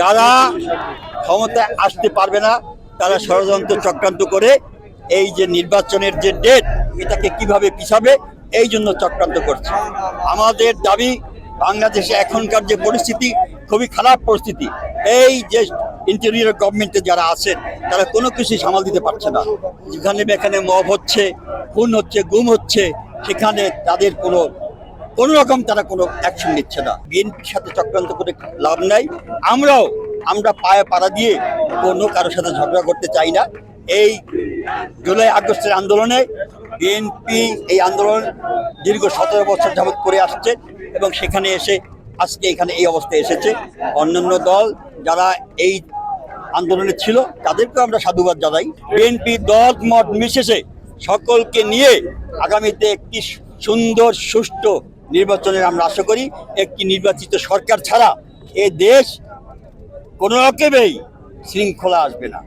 যারা ক্ষমতায় আসতে পারবে না তারা ষড়যন্ত্র চক্রান্ত করে এই যে নির্বাচনের যে ডেট এটাকে কিভাবে পিছাবে এই জন্য চক্রান্ত করছে। আমাদের দাবি, বাংলাদেশে এখনকার যে পরিস্থিতি খুবই খারাপ পরিস্থিতি, এই যে ইন্টেরিয়র গভর্নমেন্টে যারা আছেন তারা কোনো কিছুই সামাল দিতে পারছে না। যেখানে এখানে মব হচ্ছে, খুন হচ্ছে, গুম হচ্ছে, সেখানে তাদের কোনো রকম তারা কোনো অ্যাকশন নিচ্ছে না। বিএনপির সাথে চক্রান্ত করে লাভ নাই। আমরা পায়ে পাড়া দিয়ে কোনো কারোর সাথে ঝগড়া করতে চাই না। এই জুলাই আগস্টের আন্দোলনে বিএনপি এই আন্দোলন দীর্ঘ 17 বছর যাবৎ করে আসছে এবং সেখানে এসে আজকে এখানে এই অবস্থায় এসেছে। অন্যান্য দল যারা এই আন্দোলনে ছিল তাদেরকেও আমরা সাধুবাদ জানাই। বিএনপি দল মত মিশেছে সকলকে নিয়ে আগামীতে একটি সুন্দর সুষ্ঠু নির্বাচনের আমরা আশা করি। একটি নির্বাচিত সরকার ছাড়া এ দেশ কোনো রকমেই শৃঙ্খলা আসবে না।